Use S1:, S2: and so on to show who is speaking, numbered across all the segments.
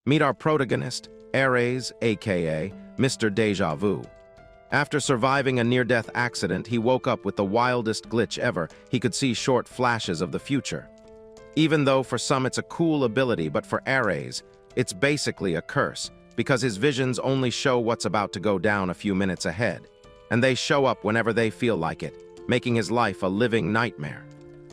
S1: Meet our protagonist, Ares, aka Mr. Deja Vu. After surviving a near-death accident, he woke up with the wildest glitch ever. He could see short flashes of the future. Even though for some it's a cool ability, but for Ares, it's basically a curse, because his visions only show what's about to go down a few minutes ahead, and they show up whenever they feel like it, making his life a living nightmare.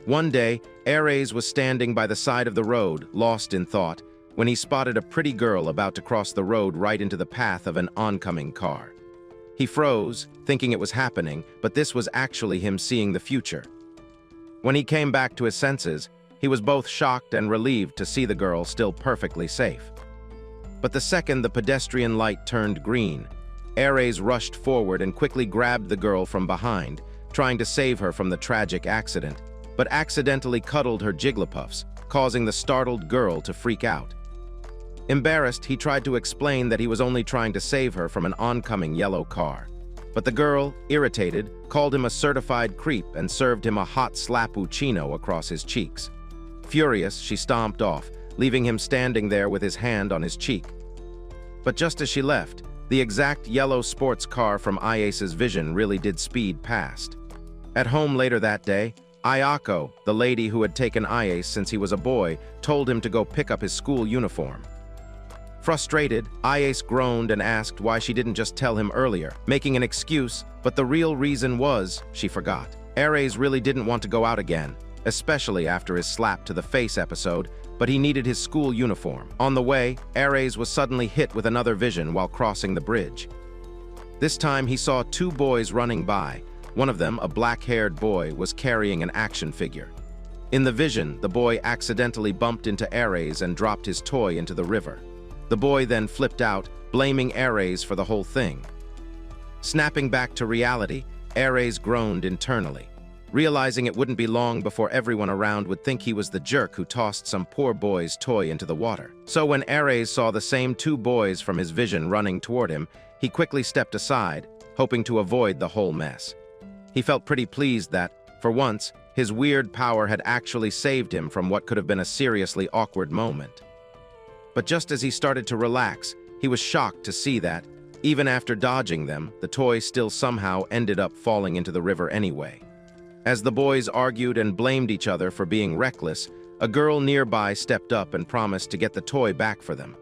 S1: One day, Ares was standing by the side of the road, lost in thought, when he spotted a pretty girl about to cross the road right into the path of an oncoming car. He froze, thinking it was happening, but this was actually him seeing the future. When he came back to his senses, he was both shocked and relieved to see the girl still perfectly safe. But the second the pedestrian light turned green, Ares rushed forward and quickly grabbed the girl from behind, trying to save her from the tragic accident, but accidentally cuddled her jigglypuffs, causing the startled girl to freak out. Embarrassed, he tried to explain that he was only trying to save her from an oncoming yellow car. But the girl, irritated, called him a certified creep and served him a hot slappuccino across his cheeks. Furious, she stomped off, leaving him standing there with his hand on his cheek. But just as she left, the exact yellow sports car from Ayace's vision really did speed past. At home later that day, Ayako, the lady who had taken Ayace since he was a boy, told him to go pick up his school uniform. Frustrated, Ayace groaned and asked why she didn't just tell him earlier, making an excuse, but the real reason was she forgot. Ares really didn't want to go out again, especially after his slap to the face episode, but he needed his school uniform. On the way, Ares was suddenly hit with another vision while crossing the bridge. This time he saw two boys running by. One of them, a black-haired boy, was carrying an action figure. In the vision, the boy accidentally bumped into Ares and dropped his toy into the river. The boy then flipped out, blaming Ares for the whole thing. Snapping back to reality, Ares groaned internally, realizing it wouldn't be long before everyone around would think he was the jerk who tossed some poor boy's toy into the water. So when Ares saw the same two boys from his vision running toward him, he quickly stepped aside, hoping to avoid the whole mess. He felt pretty pleased that, for once, his weird power had actually saved him from what could have been a seriously awkward moment. But just as he started to relax, he was shocked to see that, even after dodging them, the toy still somehow ended up falling into the river anyway. As the boys argued and blamed each other for being reckless, a girl nearby stepped up and promised to get the toy back for them.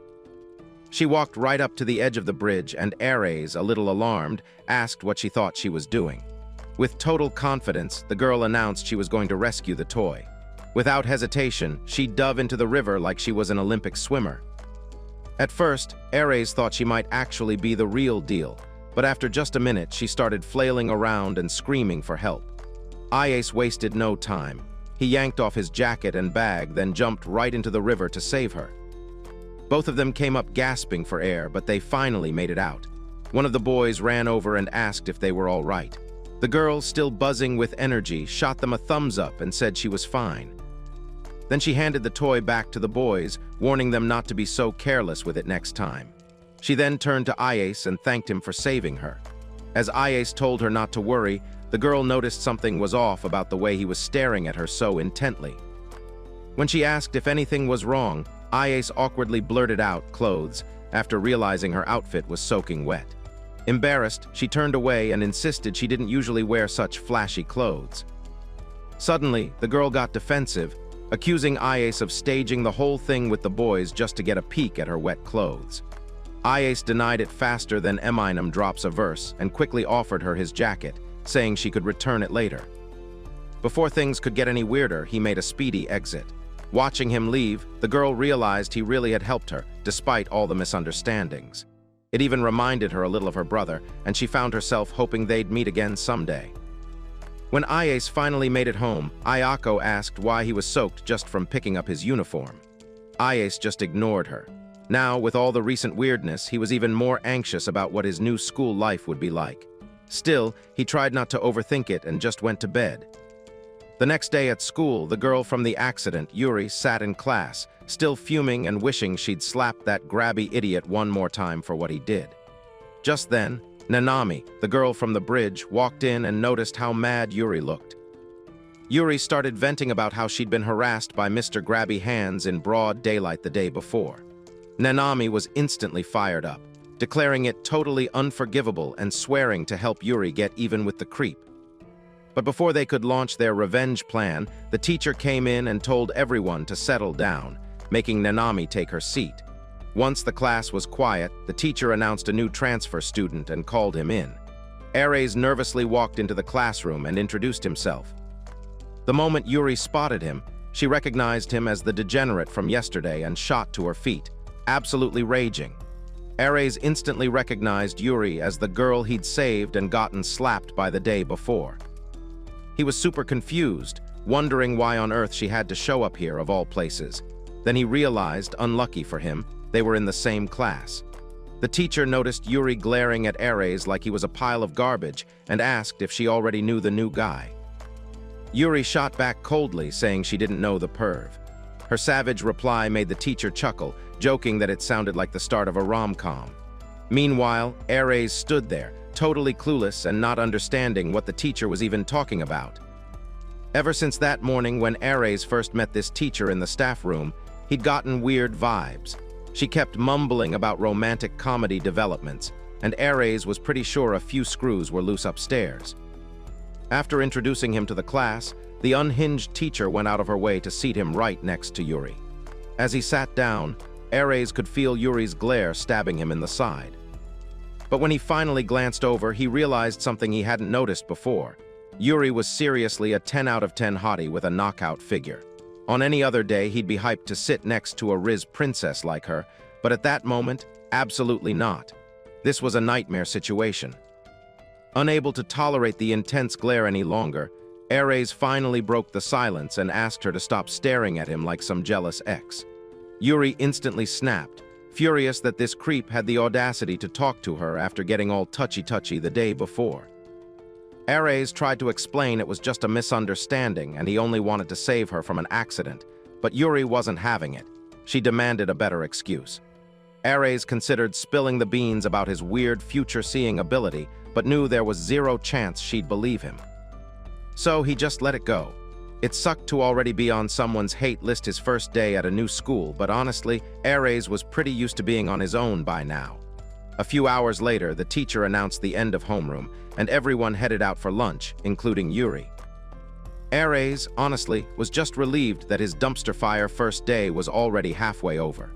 S1: She walked right up to the edge of the bridge, and Ares, a little alarmed, asked what she thought she was doing. With total confidence, the girl announced she was going to rescue the toy. Without hesitation, she dove into the river like she was an Olympic swimmer. At first, Ares thought she might actually be the real deal, but after just a minute, she started flailing around and screaming for help. Ayace wasted no time. He yanked off his jacket and bag, then jumped right into the river to save her. Both of them came up gasping for air, but they finally made it out. One of the boys ran over and asked if they were all right. The girl, still buzzing with energy, shot them a thumbs up and said she was fine. Then she handed the toy back to the boys, warning them not to be so careless with it next time. She then turned to Ayace and thanked him for saving her. As Ayace told her not to worry, the girl noticed something was off about the way he was staring at her so intently. When she asked if anything was wrong, Ayace awkwardly blurted out, "Clothes," after realizing her outfit was soaking wet. Embarrassed, she turned away and insisted she didn't usually wear such flashy clothes. Suddenly, the girl got defensive, accusing Ayace of staging the whole thing with the boys just to get a peek at her wet clothes. Ayace denied it faster than Eminem drops a verse and quickly offered her his jacket, saying she could return it later. Before things could get any weirder, he made a speedy exit. Watching him leave, the girl realized he really had helped her, despite all the misunderstandings. It even reminded her a little of her brother, and she found herself hoping they'd meet again someday. When Ayace finally made it home, Ayako asked why he was soaked just from picking up his uniform. Ayace just ignored her. Now, with all the recent weirdness, he was even more anxious about what his new school life would be like. Still, he tried not to overthink it and just went to bed. The next day at school, the girl from the accident, Yuri, sat in class, still fuming and wishing she'd slapped that grabby idiot one more time for what he did. Just then, Nanami, the girl from the bridge, walked in and noticed how mad Yuri looked. Yuri started venting about how she'd been harassed by Mr. Grabby Hands in broad daylight the day before. Nanami was instantly fired up, declaring it totally unforgivable and swearing to help Yuri get even with the creep. But before they could launch their revenge plan, the teacher came in and told everyone to settle down, making Nanami take her seat. Once the class was quiet, the teacher announced a new transfer student and called him in. Ares nervously walked into the classroom and introduced himself. The moment Yuri spotted him, she recognized him as the degenerate from yesterday and shot to her feet, absolutely raging. Ares instantly recognized Yuri as the girl he'd saved and gotten slapped by the day before. He was super confused, wondering why on earth she had to show up here of all places. Then he realized, unlucky for him, they were in the same class. The teacher noticed Yuri glaring at Ares like he was a pile of garbage and asked if she already knew the new guy. Yuri shot back coldly, saying she didn't know the perv. Her savage reply made the teacher chuckle, joking that it sounded like the start of a rom-com. Meanwhile, Ares stood there, totally clueless and not understanding what the teacher was even talking about. Ever since that morning when Ares first met this teacher in the staff room, he'd gotten weird vibes. She kept mumbling about romantic comedy developments, and Ares was pretty sure a few screws were loose upstairs. After introducing him to the class, the unhinged teacher went out of her way to seat him right next to Yuri. As he sat down, Ares could feel Yuri's glare stabbing him in the side. But when he finally glanced over, he realized something he hadn't noticed before. Yuri was seriously a 10 out of 10 hottie with a knockout figure. On any other day, he'd be hyped to sit next to a Riz princess like her, but at that moment, absolutely not. This was a nightmare situation. Unable to tolerate the intense glare any longer, Ares finally broke the silence and asked her to stop staring at him like some jealous ex. Yuri instantly snapped, furious that this creep had the audacity to talk to her after getting all touchy-touchy the day before. Ares tried to explain it was just a misunderstanding and he only wanted to save her from an accident, but Yuri wasn't having it. She demanded a better excuse. Ares considered spilling the beans about his weird future-seeing ability, but knew there was zero chance she'd believe him. So he just let it go. It sucked to already be on someone's hate list his first day at a new school, but honestly, Ares was pretty used to being on his own by now. A few hours later, the teacher announced the end of homeroom, and everyone headed out for lunch, including Yuri. Ares, honestly, was just relieved that his dumpster fire first day was already halfway over.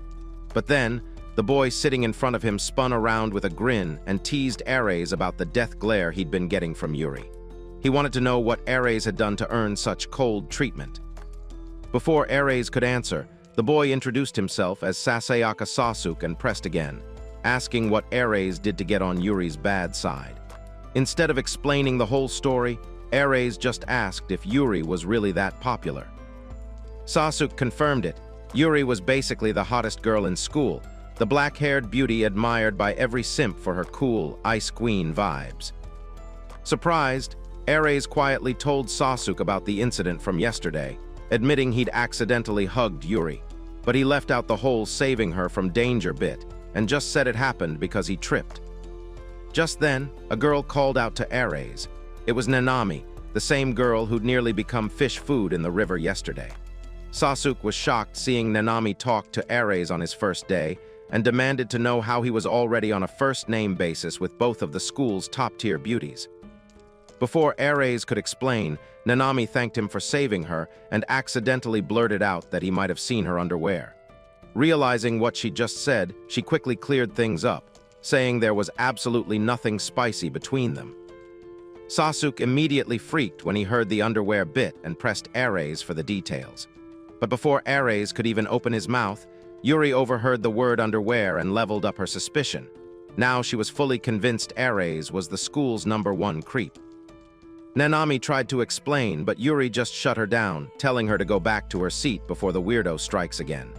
S1: But then, the boy sitting in front of him spun around with a grin and teased Ares about the death glare he'd been getting from Yuri. He wanted to know what Ares had done to earn such cold treatment. Before Ares could answer, the boy introduced himself as Sasayaka Sasuke and pressed again, asking what Ares did to get on Yuri's bad side. Instead of explaining the whole story, Ares just asked if Yuri was really that popular. Sasuke confirmed it. Yuri was basically the hottest girl in school, the black-haired beauty admired by every simp for her cool, Ice Queen vibes. Surprised, Ares quietly told Sasuke about the incident from yesterday, admitting he'd accidentally hugged Yuri, but he left out the whole saving her from danger bit and just said it happened because he tripped. Just then, a girl called out to Ares. It was Nanami, the same girl who'd nearly become fish food in the river yesterday. Sasuke was shocked seeing Nanami talk to Ares on his first day and demanded to know how he was already on a first-name basis with both of the school's top-tier beauties. Before Ares could explain, Nanami thanked him for saving her and accidentally blurted out that he might have seen her underwear. Realizing what she just said, she quickly cleared things up, saying there was absolutely nothing spicy between them. Sasuke immediately freaked when he heard the underwear bit and pressed Ares for the details. But before Ares could even open his mouth, Yuri overheard the word underwear and leveled up her suspicion. Now she was fully convinced Ares was the school's #1 creep. Nanami tried to explain, but Yuri just shut her down, telling her to go back to her seat before the weirdo strikes again.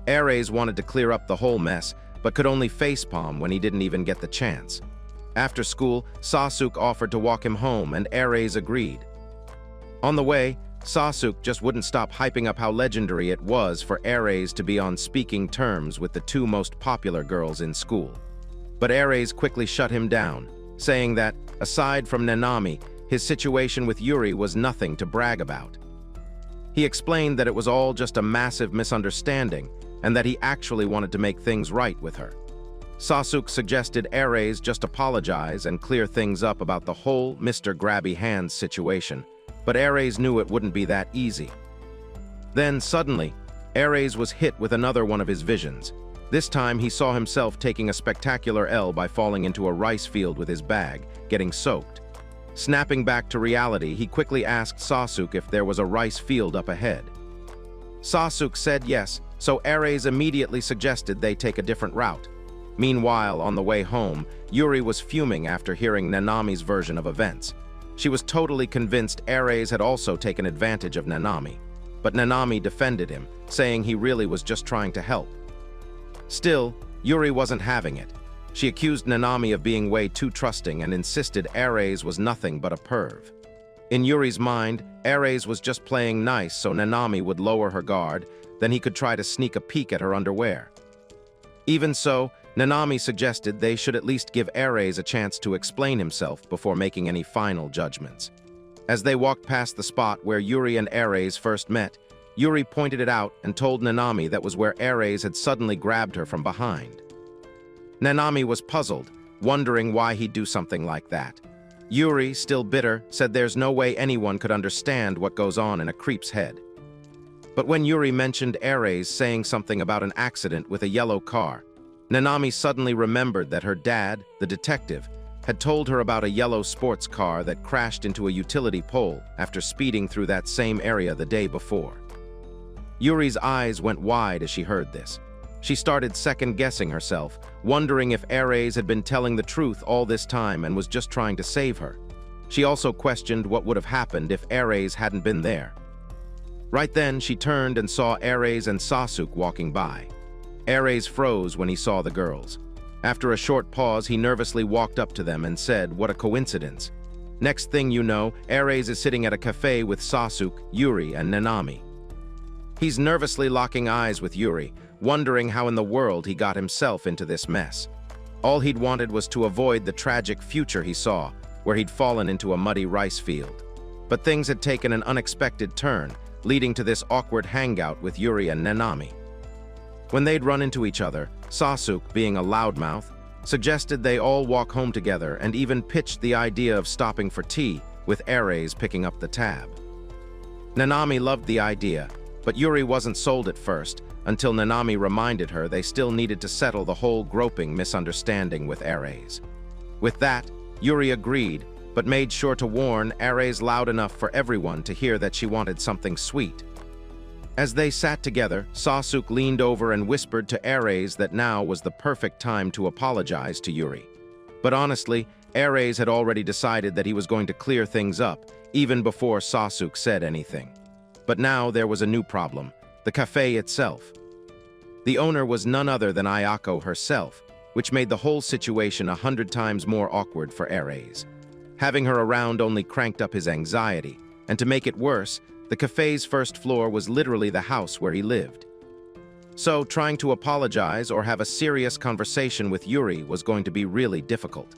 S1: Ares wanted to clear up the whole mess, but could only facepalm when he didn't even get the chance. After school, Sasuke offered to walk him home, and Ares agreed. On the way, Sasuke just wouldn't stop hyping up how legendary it was for Ares to be on speaking terms with the two most popular girls in school. But Ares quickly shut him down, saying that, aside from Nanami, his situation with Yuri was nothing to brag about. He explained that it was all just a massive misunderstanding, and that he actually wanted to make things right with her. Sasuke suggested Ares just apologize and clear things up about the whole Mr. Grabby Hands situation, but Ares knew it wouldn't be that easy. Then, suddenly, Ares was hit with another one of his visions. This time, he saw himself taking a spectacular L by falling into a rice field with his bag, getting soaked. Snapping back to reality, he quickly asked Sasuke if there was a rice field up ahead. Sasuke said yes, so Ares immediately suggested they take a different route. Meanwhile, on the way home, Yuri was fuming after hearing Nanami's version of events. She was totally convinced Ares had also taken advantage of Nanami. But Nanami defended him, saying he really was just trying to help. Still, Yuri wasn't having it. She accused Nanami of being way too trusting and insisted Ares was nothing but a perv. In Yuri's mind, Ares was just playing nice so Nanami would lower her guard, then he could try to sneak a peek at her underwear. Even so, Nanami suggested they should at least give Ares a chance to explain himself before making any final judgments. As they walked past the spot where Yuri and Ares first met, Yuri pointed it out and told Nanami that was where Ares had suddenly grabbed her from behind. Nanami was puzzled, wondering why he'd do something like that. Yuri, still bitter, said there's no way anyone could understand what goes on in a creep's head. But when Yuri mentioned Ares saying something about an accident with a yellow car, Nanami suddenly remembered that her dad, the detective, had told her about a yellow sports car that crashed into a utility pole after speeding through that same area the day before. Yuri's eyes went wide as she heard this. She started second-guessing herself, wondering if Ares had been telling the truth all this time and was just trying to save her. She also questioned what would have happened if Ares hadn't been there. Right then, she turned and saw Ares and Sasuke walking by. Ares froze when he saw the girls. After a short pause, he nervously walked up to them and said, "What a coincidence." Next thing you know, Ares is sitting at a cafe with Sasuke, Yuri, and Nanami. He's nervously locking eyes with Yuri, wondering how in the world he got himself into this mess. All he'd wanted was to avoid the tragic future he saw, where he'd fallen into a muddy rice field. But things had taken an unexpected turn, leading to this awkward hangout with Yuri and Nanami. When they'd run into each other, Sasuke, being a loudmouth, suggested they all walk home together and even pitched the idea of stopping for tea, with Ares picking up the tab. Nanami loved the idea, but Yuri wasn't sold at first, until Nanami reminded her they still needed to settle the whole groping misunderstanding with Ares. With that, Yuri agreed, but made sure to warn Ares loud enough for everyone to hear that she wanted something sweet. As they sat together, Sasuke leaned over and whispered to Ares that now was the perfect time to apologize to Yuri. But honestly, Ares had already decided that he was going to clear things up, even before Sasuke said anything. But now there was a new problem, the cafe itself. The owner was none other than Ayako herself, which made the whole situation 100 times more awkward for Ares. Having her around only cranked up his anxiety, and to make it worse, the cafe's first floor was literally the house where he lived. So, trying to apologize or have a serious conversation with Yuri was going to be really difficult.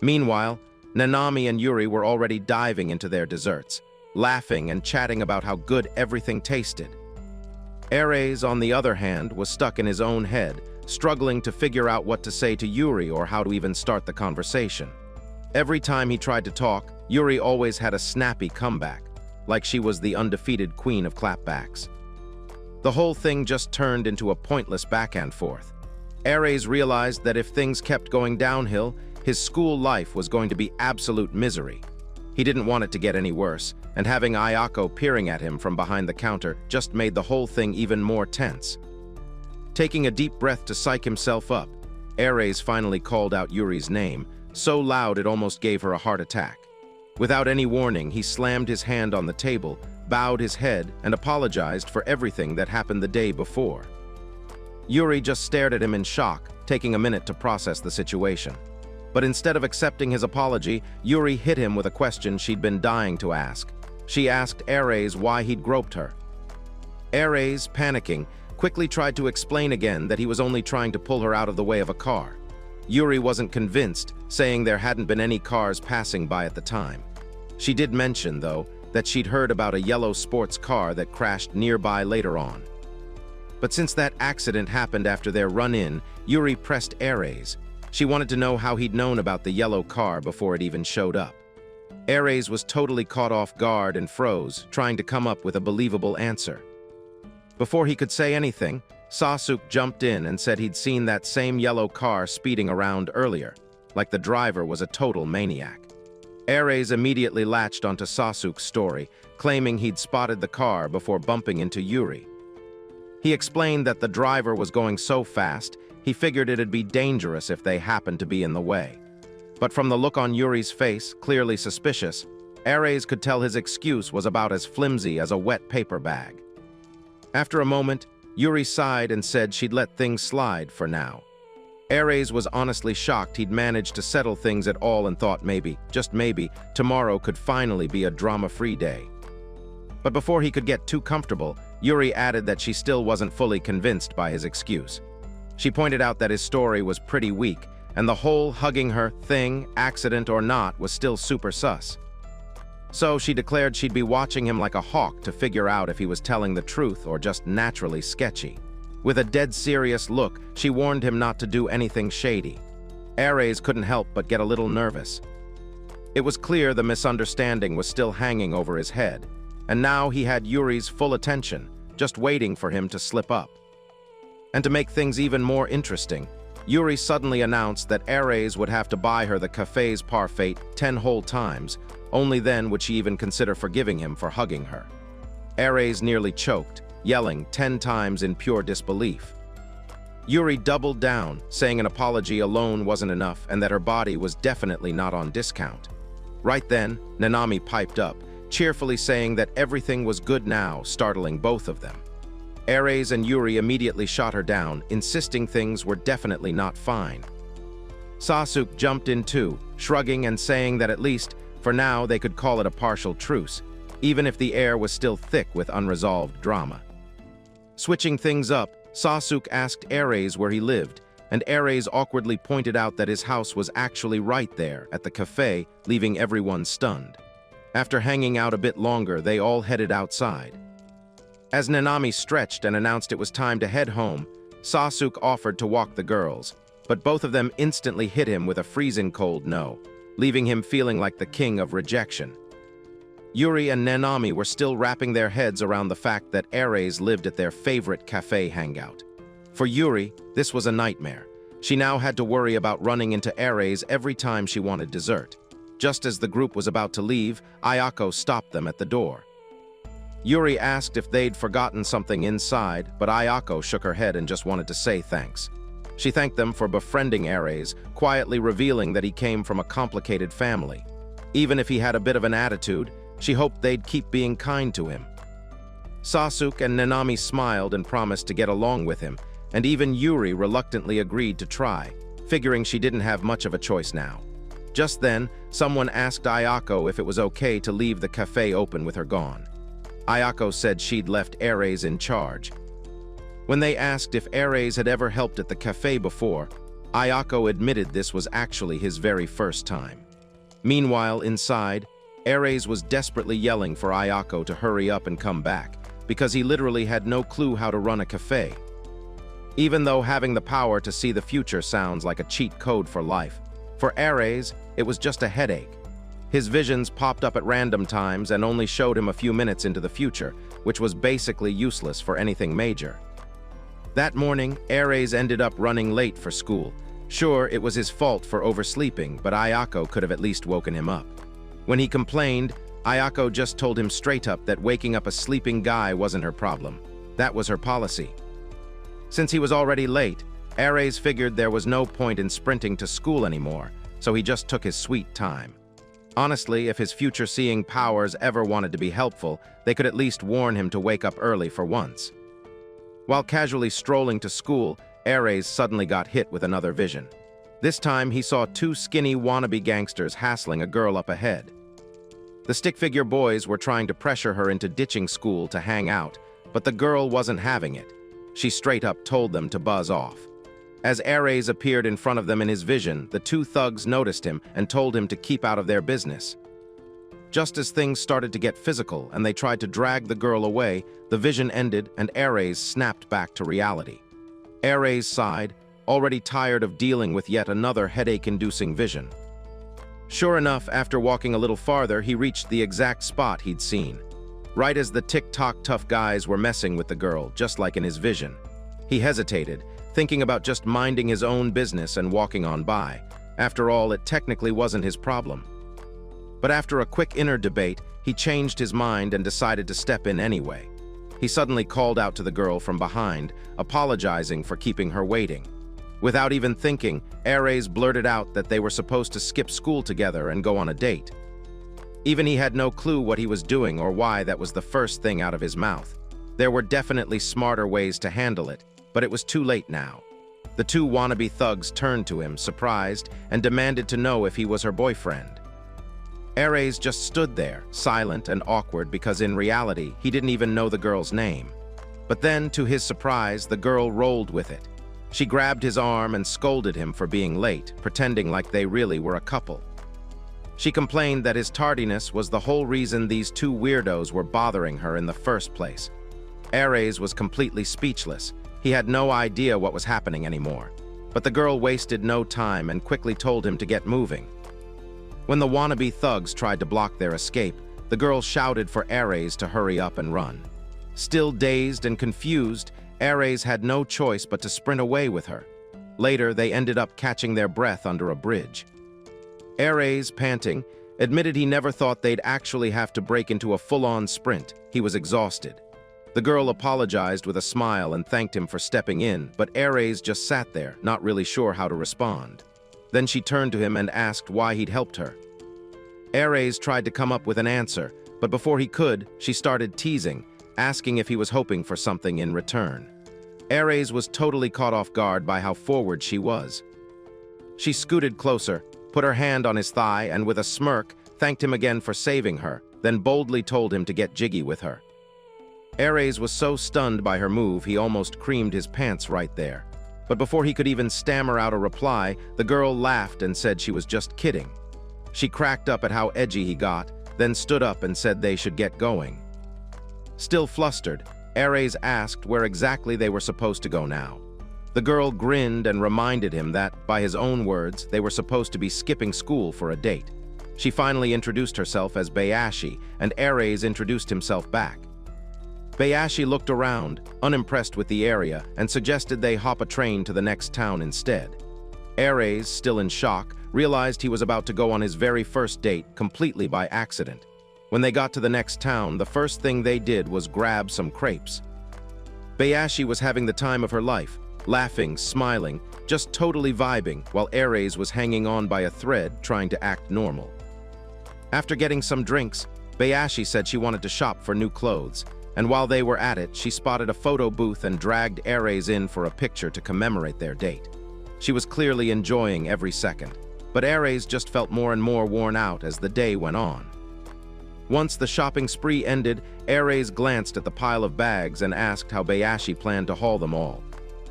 S1: Meanwhile, Nanami and Yuri were already diving into their desserts, laughing and chatting about how good everything tasted. Ares, on the other hand, was stuck in his own head, struggling to figure out what to say to Yuri or how to even start the conversation. Every time he tried to talk, Yuri always had a snappy comeback, like she was the undefeated queen of clapbacks. The whole thing just turned into a pointless back and forth. Ares realized that if things kept going downhill, his school life was going to be absolute misery. He didn't want it to get any worse, and having Ayako peering at him from behind the counter just made the whole thing even more tense. Taking a deep breath to psych himself up, Ares finally called out Yuri's name, so loud it almost gave her a heart attack. Without any warning, he slammed his hand on the table, bowed his head, and apologized for everything that happened the day before. Yuri just stared at him in shock, taking a minute to process the situation. But instead of accepting his apology, Yuri hit him with a question she'd been dying to ask. She asked Ares why he'd groped her. Ares, panicking, quickly tried to explain again that he was only trying to pull her out of the way of a car. Yuri wasn't convinced, saying there hadn't been any cars passing by at the time. She did mention, though, that she'd heard about a yellow sports car that crashed nearby later on. But since that accident happened after their run-in, Yuri pressed Ares. She wanted to know how he'd known about the yellow car before it even showed up. Ares was totally caught off guard and froze, trying to come up with a believable answer. Before he could say anything, Sasuke jumped in and said he'd seen that same yellow car speeding around earlier, like the driver was a total maniac. Ares immediately latched onto Sasuke's story, claiming he'd spotted the car before bumping into Yuri. He explained that the driver was going so fast, he figured it'd be dangerous if they happened to be in the way. But from the look on Yuri's face, clearly suspicious, Ares could tell his excuse was about as flimsy as a wet paper bag. After a moment, Yuri sighed and said she'd let things slide for now. Ares was honestly shocked he'd managed to settle things at all and thought maybe, just maybe, tomorrow could finally be a drama-free day. But before he could get too comfortable, Yuri added that she still wasn't fully convinced by his excuse. She pointed out that his story was pretty weak, and the whole hugging her thing, accident or not, was still super sus. So she declared she'd be watching him like a hawk to figure out if he was telling the truth or just naturally sketchy. With a dead serious look, she warned him not to do anything shady. Ares couldn't help but get a little nervous. It was clear the misunderstanding was still hanging over his head, and now he had Yuri's full attention, just waiting for him to slip up. And to make things even more interesting, Yuri suddenly announced that Ares would have to buy her the cafe's parfait 10 whole times. Only then would she even consider forgiving him for hugging her. Ares nearly choked, yelling 10 times in pure disbelief. Yuri doubled down, saying an apology alone wasn't enough and that her body was definitely not on discount. Right then, Nanami piped up, cheerfully saying that everything was good now, startling both of them. Ares and Yuri immediately shot her down, insisting things were definitely not fine. Sasuke jumped in too, shrugging and saying that at least, for now, they could call it a partial truce, even if the air was still thick with unresolved drama. Switching things up, Sasuke asked Ares where he lived, and Ares awkwardly pointed out that his house was actually right there at the cafe, leaving everyone stunned. After hanging out a bit longer, they all headed outside. As Nanami stretched and announced it was time to head home, Sasuke offered to walk the girls, but both of them instantly hit him with a freezing cold no, leaving him feeling like the king of rejection. Yuri and Nanami were still wrapping their heads around the fact that Ares lived at their favorite cafe hangout. For Yuri, this was a nightmare. She now had to worry about running into Ares every time she wanted dessert. Just as the group was about to leave, Ayako stopped them at the door. Yuri asked if they'd forgotten something inside, but Ayako shook her head and just wanted to say thanks. She thanked them for befriending Ares, quietly revealing that he came from a complicated family. Even if he had a bit of an attitude, she hoped they'd keep being kind to him. Sasuke and Nanami smiled and promised to get along with him, and even Yuri reluctantly agreed to try, figuring she didn't have much of a choice now. Just then, someone asked Ayako if it was okay to leave the cafe open with her gone. Ayako said she'd left Ares in charge. When they asked if Ares had ever helped at the cafe before, Ayako admitted this was actually his very first time. Meanwhile, inside, Ares was desperately yelling for Ayako to hurry up and come back, because he literally had no clue how to run a cafe. Even though having the power to see the future sounds like a cheat code for life, for Ares, it was just a headache. His visions popped up at random times and only showed him a few minutes into the future, which was basically useless for anything major. That morning, Ares ended up running late for school. Sure, it was his fault for oversleeping, but Ayako could have at least woken him up. When he complained, Ayako just told him straight up that waking up a sleeping guy wasn't her problem. That was her policy. Since he was already late, Ares figured there was no point in sprinting to school anymore, so he just took his sweet time. Honestly, if his future-seeing powers ever wanted to be helpful, they could at least warn him to wake up early for once. While casually strolling to school, Ares suddenly got hit with another vision. This time, he saw two skinny wannabe gangsters hassling a girl up ahead. The stick-figure boys were trying to pressure her into ditching school to hang out, but the girl wasn't having it. She straight up told them to buzz off. As Ares appeared in front of them in his vision, the two thugs noticed him and told him to keep out of their business. Just as things started to get physical and they tried to drag the girl away, the vision ended and Ares snapped back to reality. Ares sighed, already tired of dealing with yet another headache-inducing vision. Sure enough, after walking a little farther, he reached the exact spot he'd seen. Right as the tick-tock tough guys were messing with the girl, just like in his vision. He hesitated, thinking about just minding his own business and walking on by. After all, it technically wasn't his problem. But after a quick inner debate, he changed his mind and decided to step in anyway. He suddenly called out to the girl from behind, apologizing for keeping her waiting. Without even thinking, Ares blurted out that they were supposed to skip school together and go on a date. Even he had no clue what he was doing or why that was the first thing out of his mouth. There were definitely smarter ways to handle it, but it was too late now. The two wannabe thugs turned to him, surprised, and demanded to know if he was her boyfriend. Ares just stood there, silent and awkward because in reality, he didn't even know the girl's name. But then, to his surprise, the girl rolled with it. She grabbed his arm and scolded him for being late, pretending like they really were a couple. She complained that his tardiness was the whole reason these two weirdos were bothering her in the first place. Ares was completely speechless. He had no idea what was happening anymore. But the girl wasted no time and quickly told him to get moving. When the wannabe thugs tried to block their escape, the girl shouted for Ares to hurry up and run. Still dazed and confused, Ares had no choice but to sprint away with her. Later, they ended up catching their breath under a bridge. Ares, panting, admitted he never thought they'd actually have to break into a full-on sprint. He was exhausted. The girl apologized with a smile and thanked him for stepping in, but Ares just sat there, not really sure how to respond. Then she turned to him and asked why he'd helped her. Ares tried to come up with an answer, but before he could, she started teasing, asking if he was hoping for something in return. Ares was totally caught off guard by how forward she was. She scooted closer, put her hand on his thigh, and with a smirk, thanked him again for saving her, then boldly told him to get jiggy with her. Ares was so stunned by her move, he almost creamed his pants right there. But before he could even stammer out a reply, the girl laughed and said she was just kidding. She cracked up at how edgy he got, then stood up and said they should get going. Still flustered, Ares asked where exactly they were supposed to go now. The girl grinned and reminded him that, by his own words, they were supposed to be skipping school for a date. She finally introduced herself as Bayashi, and Ares introduced himself back. Bayashi looked around, unimpressed with the area, and suggested they hop a train to the next town instead. Ares, still in shock, realized he was about to go on his very first date completely by accident. When they got to the next town, the first thing they did was grab some crepes. Bayashi was having the time of her life, laughing, smiling, just totally vibing, while Ares was hanging on by a thread trying to act normal. After getting some drinks, Bayashi said she wanted to shop for new clothes, and while they were at it, she spotted a photo booth and dragged Ares in for a picture to commemorate their date. She was clearly enjoying every second, but Ares just felt more and more worn out as the day went on. Once the shopping spree ended, Ares glanced at the pile of bags and asked how Bayashi planned to haul them all.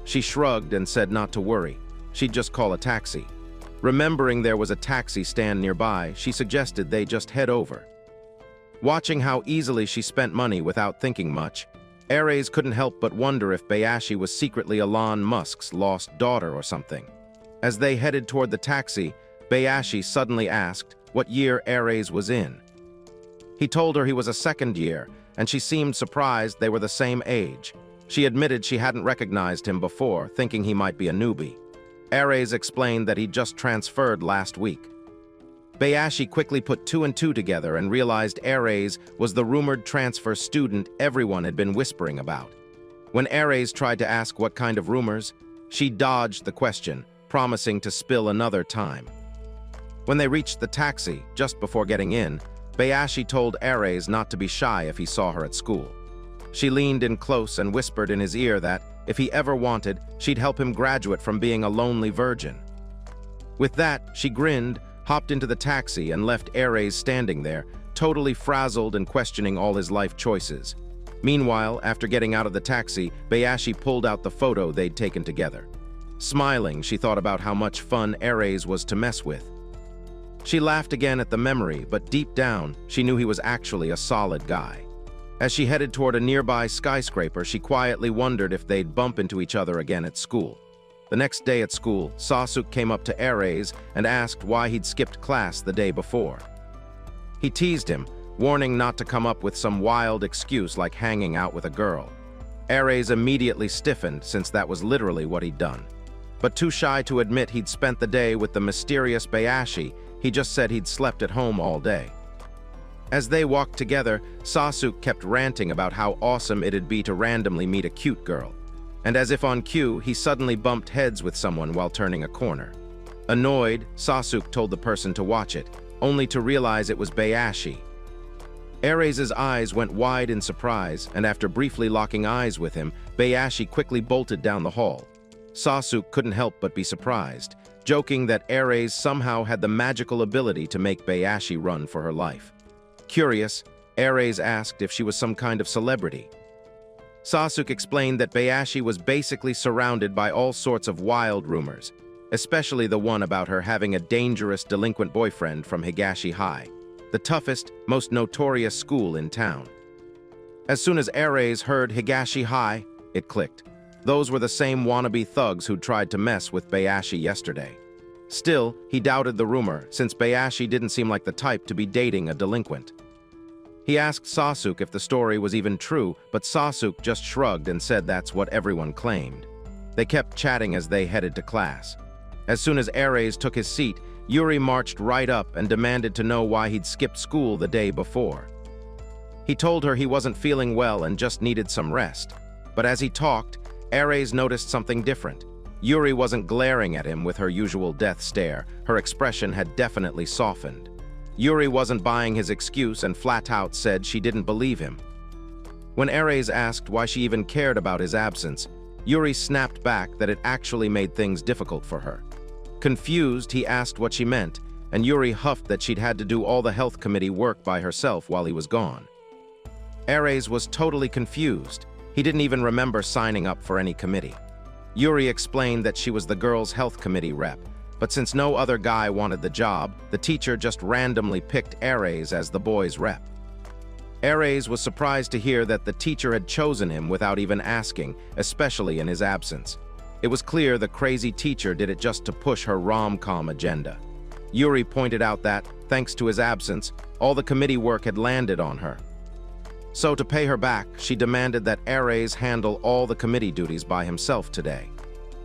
S1: She shrugged and said not to worry. She'd just call a taxi. Remembering there was a taxi stand nearby, she suggested they just head over. Watching how easily she spent money without thinking much, Ares couldn't help but wonder if Bayashi was secretly Elon Musk's lost daughter or something. As they headed toward the taxi, Bayashi suddenly asked what year Ares was in. He told her he was a second year, and she seemed surprised they were the same age. She admitted she hadn't recognized him before, thinking he might be a newbie. Ares explained that he'd just transferred last week. Bayashi quickly put two and two together and realized Ares was the rumored transfer student everyone had been whispering about. When Ares tried to ask what kind of rumors, she dodged the question, promising to spill another time. When they reached the taxi, just before getting in, Bayashi told Ares not to be shy if he saw her at school. She leaned in close and whispered in his ear that, if he ever wanted, she'd help him graduate from being a lonely virgin. With that, she grinned, hopped into the taxi, and left Ares standing there, totally frazzled and questioning all his life choices. Meanwhile, after getting out of the taxi, Bayashi pulled out the photo they'd taken together. Smiling, she thought about how much fun Ares was to mess with. She laughed again at the memory, but deep down, she knew he was actually a solid guy. As she headed toward a nearby skyscraper, she quietly wondered if they'd bump into each other again at school. The next day at school, Sasuk came up to Ares and asked why he'd skipped class the day before. He teased him, warning not to come up with some wild excuse like hanging out with a girl. Ares immediately stiffened, since that was literally what he'd done. But too shy to admit he'd spent the day with the mysterious Bayashi, he just said he'd slept at home all day. As they walked together, Sasuk kept ranting about how awesome it'd be to randomly meet a cute girl. And as if on cue, he suddenly bumped heads with someone while turning a corner. Annoyed, Sasuk told the person to watch it, only to realize it was Bayashi. Ares' eyes went wide in surprise, and after briefly locking eyes with him, Bayashi quickly bolted down the hall. Sasuk couldn't help but be surprised, joking that Ares somehow had the magical ability to make Bayashi run for her life. Curious, Ares asked if she was some kind of celebrity. Sasuk explained that Bayashi was basically surrounded by all sorts of wild rumors, especially the one about her having a dangerous delinquent boyfriend from Higashi High, the toughest, most notorious school in town. As soon as Ares heard Higashi High, it clicked. Those were the same wannabe thugs who'd tried to mess with Bayashi yesterday. Still, he doubted the rumor, since Bayashi didn't seem like the type to be dating a delinquent. He asked Sasuk if the story was even true, but Sasuk just shrugged and said that's what everyone claimed. They kept chatting as they headed to class. As soon as Ares took his seat, Yuri marched right up and demanded to know why he'd skipped school the day before. He told her he wasn't feeling well and just needed some rest. But as he talked, Ares noticed something different. Yuri wasn't glaring at him with her usual death stare. Her expression had definitely softened. Yuri wasn't buying his excuse and flat out said she didn't believe him. When Ares asked why she even cared about his absence, Yuri snapped back that it actually made things difficult for her. Confused, he asked what she meant, and Yuri huffed that she'd had to do all the health committee work by herself while he was gone. Ares was totally confused. He didn't even remember signing up for any committee. Yuri explained that she was the girls' health committee rep, but since no other guy wanted the job, the teacher just randomly picked Ares as the boys' rep. Ares was surprised to hear that the teacher had chosen him without even asking, especially in his absence. It was clear the crazy teacher did it just to push her rom-com agenda. Yuri pointed out that, thanks to his absence, all the committee work had landed on her. So to pay her back, she demanded that Ares handle all the committee duties by himself today.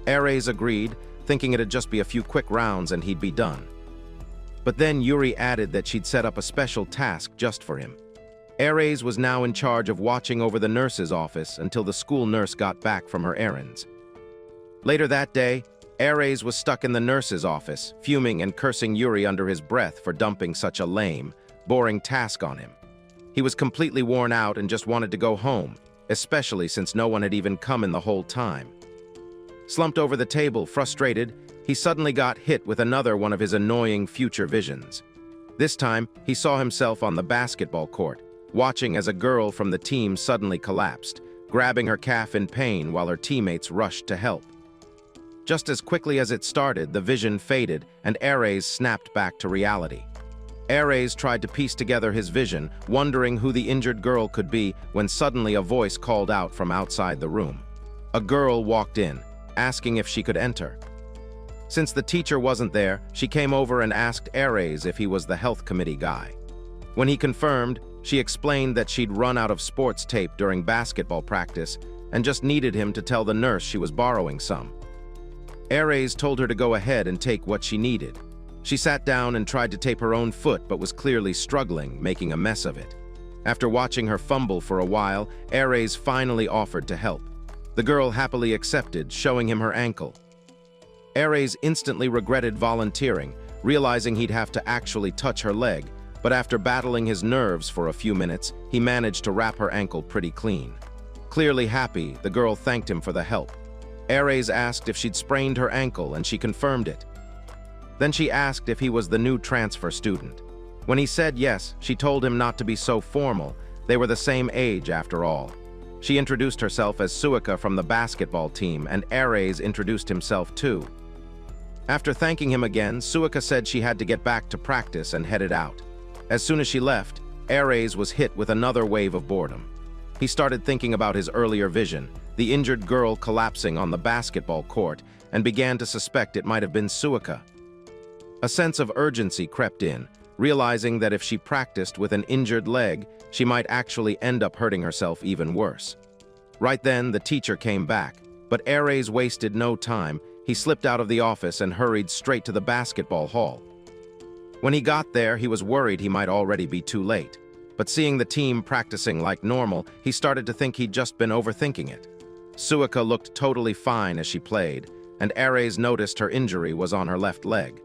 S1: Ares agreed, thinking it'd just be a few quick rounds and he'd be done. But then Yuri added that she'd set up a special task just for him. Ares was now in charge of watching over the nurse's office until the school nurse got back from her errands. Later that day, Ares was stuck in the nurse's office, fuming and cursing Yuri under his breath for dumping such a lame, boring task on him. He was completely worn out and just wanted to go home, especially since no one had even come in the whole time. Slumped over the table, frustrated, he suddenly got hit with another one of his annoying future visions. This time, he saw himself on the basketball court, watching as a girl from the team suddenly collapsed, grabbing her calf in pain while her teammates rushed to help. Just as quickly as it started, the vision faded and Ares snapped back to reality. Ares tried to piece together his vision, wondering who the injured girl could be, when suddenly a voice called out from outside the room. A girl walked in, asking if she could enter. Since the teacher wasn't there, she came over and asked Ares if he was the health committee guy. When he confirmed, she explained that she'd run out of sports tape during basketball practice and just needed him to tell the nurse she was borrowing some. Ares told her to go ahead and take what she needed. She sat down and tried to tape her own foot but was clearly struggling, making a mess of it. After watching her fumble for a while, Ares finally offered to help. The girl happily accepted, showing him her ankle. Ares instantly regretted volunteering, realizing he'd have to actually touch her leg, but after battling his nerves for a few minutes, he managed to wrap her ankle pretty clean. Clearly happy, the girl thanked him for the help. Ares asked if she'd sprained her ankle, and she confirmed it. Then she asked if he was the new transfer student. When he said yes, she told him not to be so formal. They were the same age after all. She introduced herself as Suika from the basketball team, and Ares introduced himself too. After thanking him again, Suika said she had to get back to practice and headed out. As soon as she left, Ares was hit with another wave of boredom. He started thinking about his earlier vision, the injured girl collapsing on the basketball court, and began to suspect it might have been Suika. A sense of urgency crept in, realizing that if she practiced with an injured leg, she might actually end up hurting herself even worse. Right then, the teacher came back, but Ares wasted no time. He slipped out of the office and hurried straight to the basketball hall. When he got there, he was worried he might already be too late. But seeing the team practicing like normal, he started to think he'd just been overthinking it. Suika looked totally fine as she played, and Ares noticed her injury was on her left leg.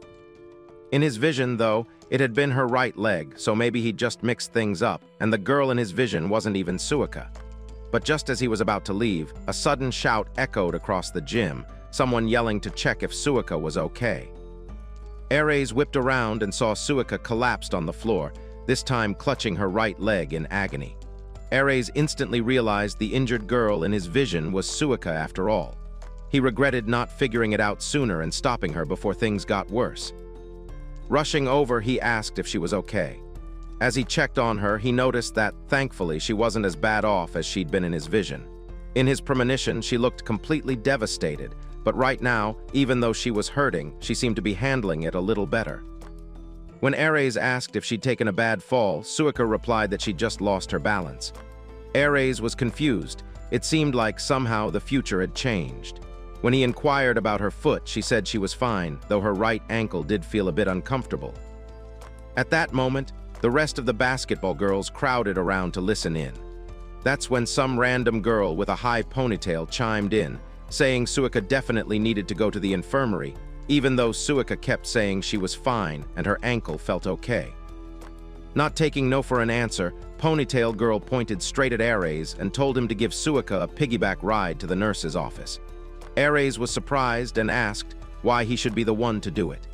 S1: In his vision, though, it had been her right leg, so maybe he'd just mixed things up, and the girl in his vision wasn't even Suika. But just as he was about to leave, a sudden shout echoed across the gym, someone yelling to check if Suika was okay. Ares whipped around and saw Suika collapsed on the floor, this time clutching her right leg in agony. Ares instantly realized the injured girl in his vision was Suika after all. He regretted not figuring it out sooner and stopping her before things got worse. Rushing over, he asked if she was okay. As he checked on her, he noticed that, thankfully, she wasn't as bad off as she'd been in his vision. In his premonition, she looked completely devastated, but right now, even though she was hurting, she seemed to be handling it a little better. When Ares asked if she'd taken a bad fall, Suika replied that she'd just lost her balance. Ares was confused. It seemed like somehow the future had changed. When he inquired about her foot, she said she was fine, though her right ankle did feel a bit uncomfortable. At that moment, the rest of the basketball girls crowded around to listen in. That's when some random girl with a high ponytail chimed in, saying Suika definitely needed to go to the infirmary, even though Suika kept saying she was fine and her ankle felt okay. Not taking no for an answer, Ponytail Girl pointed straight at Ares and told him to give Suika a piggyback ride to the nurse's office. Ares was surprised and asked why he should be the one to do it.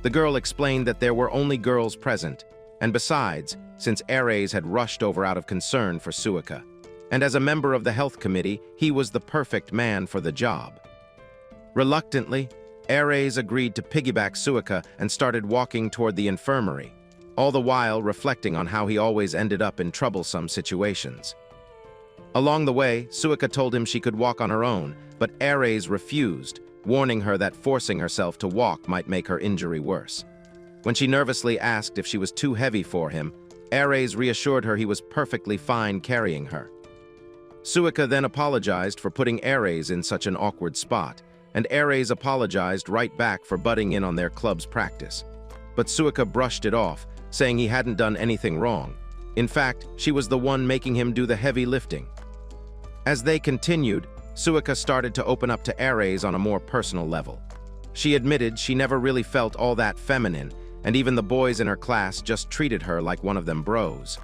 S1: The girl explained that there were only girls present, and besides, since Ares had rushed over out of concern for Suika, and as a member of the health committee, he was the perfect man for the job. Reluctantly, Ares agreed to piggyback Suika and started walking toward the infirmary, all the while reflecting on how he always ended up in troublesome situations. Along the way, Suika told him she could walk on her own, but Ares refused, warning her that forcing herself to walk might make her injury worse. When she nervously asked if she was too heavy for him, Ares reassured her he was perfectly fine carrying her. Suika then apologized for putting Ares in such an awkward spot, and Ares apologized right back for butting in on their club's practice. But Suika brushed it off, saying he hadn't done anything wrong. In fact, she was the one making him do the heavy lifting. As they continued, Suika started to open up to Ares on a more personal level. She admitted she never really felt all that feminine, and even the boys in her class just treated her like one of them bros.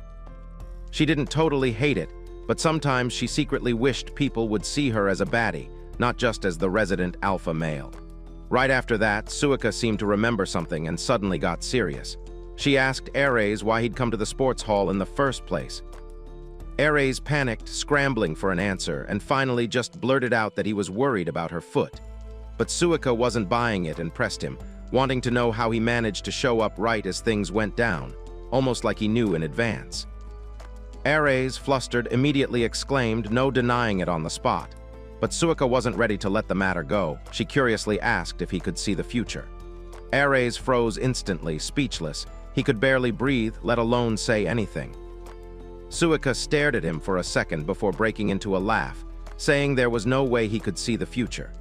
S1: She didn't totally hate it, but sometimes she secretly wished people would see her as a baddie, not just as the resident alpha male. Right after that, Suika seemed to remember something and suddenly got serious. She asked Ares why he'd come to the sports hall in the first place. Ares panicked, scrambling for an answer, and finally just blurted out that he was worried about her foot. But Suika wasn't buying it and pressed him, wanting to know how he managed to show up right as things went down, almost like he knew in advance. Ares, flustered, immediately exclaimed, no denying it on the spot. But Suika wasn't ready to let the matter go. She curiously asked if he could see the future. Ares froze instantly, speechless. He could barely breathe, let alone say anything. Suika stared at him for a second before breaking into a laugh, saying there was no way he could see the future.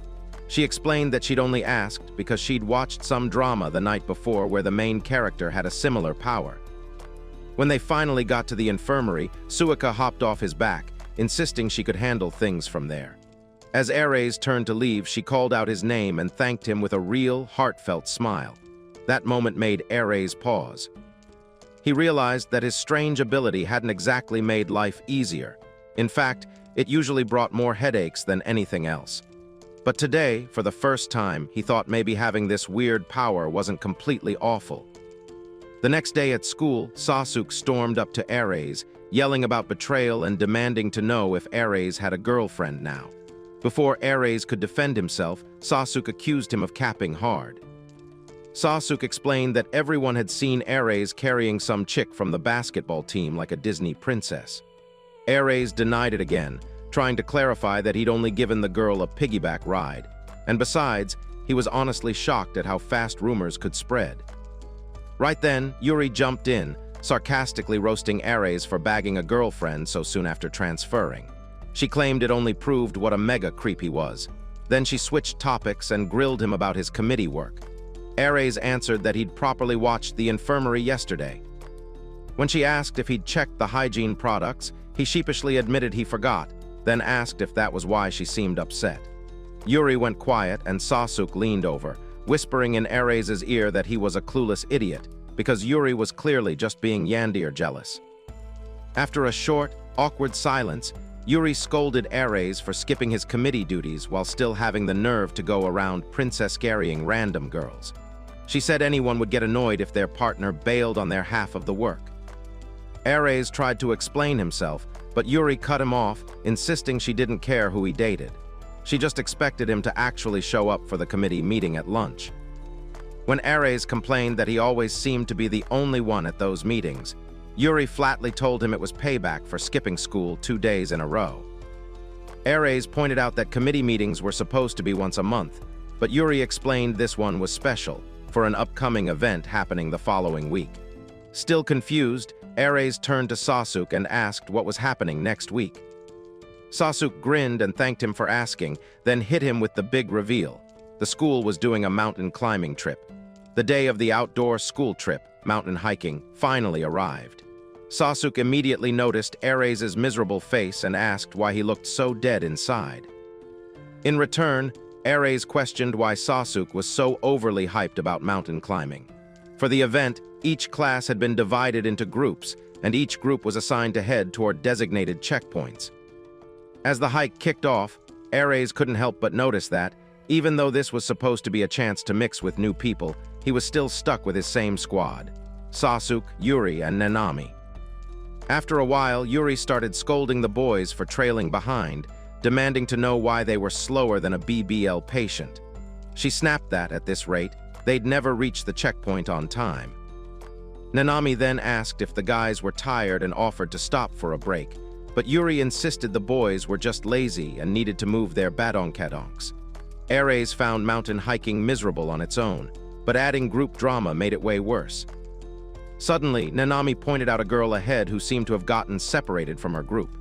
S1: She explained that she'd only asked because she'd watched some drama the night before where the main character had a similar power. When they finally got to the infirmary, Suika hopped off his back, insisting she could handle things from there. As Ares turned to leave, she called out his name and thanked him with a real, heartfelt smile. That moment made Ares pause. He realized that his strange ability hadn't exactly made life easier. In fact, it usually brought more headaches than anything else. But today, for the first time, he thought maybe having this weird power wasn't completely awful. The next day at school, Sasuke stormed up to Ares, yelling about betrayal and demanding to know if Ares had a girlfriend now. Before Ares could defend himself, Sasuke accused him of capping hard. Sasuke explained that everyone had seen Ares carrying some chick from the basketball team like a Disney princess. Ares denied it again, trying to clarify that he'd only given the girl a piggyback ride. And besides, he was honestly shocked at how fast rumors could spread. Right then, Yuri jumped in, sarcastically roasting Ares for bagging a girlfriend so soon after transferring. She claimed it only proved what a mega creep he was. Then she switched topics and grilled him about his committee work. Ares answered that he'd properly watched the infirmary yesterday. When she asked if he'd checked the hygiene products, he sheepishly admitted he forgot, then asked if that was why she seemed upset. Yuri went quiet and Sasuke leaned over, whispering in Ares' ear that he was a clueless idiot, because Yuri was clearly just being Yandir jealous. After a short, awkward silence, Yuri scolded Ares for skipping his committee duties while still having the nerve to go around princess-carrying random girls. She said anyone would get annoyed if their partner bailed on their half of the work. Ares tried to explain himself, but Yuri cut him off, insisting she didn't care who he dated. She just expected him to actually show up for the committee meeting at lunch. When Ares complained that he always seemed to be the only one at those meetings, Yuri flatly told him it was payback for skipping school 2 days in a row. Ares pointed out that committee meetings were supposed to be once a month, but Yuri explained this one was special, for an upcoming event happening the following week. Still confused, Ares turned to Sasuke and asked what was happening next week. Sasuke grinned and thanked him for asking, then hit him with the big reveal. The school was doing a mountain climbing trip. The day of the outdoor school trip, mountain hiking, finally arrived. Sasuke immediately noticed Ares' miserable face and asked why he looked so dead inside. In return, Ares questioned why Sasuke was so overly hyped about mountain climbing. For the event, each class had been divided into groups, and each group was assigned to head toward designated checkpoints. As the hike kicked off, Ares couldn't help but notice that, even though this was supposed to be a chance to mix with new people, he was still stuck with his same squad: Sasuke, Yuri, and Nanami. After a while, Yuri started scolding the boys for trailing behind, demanding to know why they were slower than a BBL patient. She snapped that, at this rate, they'd never reach the checkpoint on time. Nanami then asked if the guys were tired and offered to stop for a break, but Yuri insisted the boys were just lazy and needed to move their badonkadonks. Ares found mountain hiking miserable on its own, but adding group drama made it way worse. Suddenly, Nanami pointed out a girl ahead who seemed to have gotten separated from her group.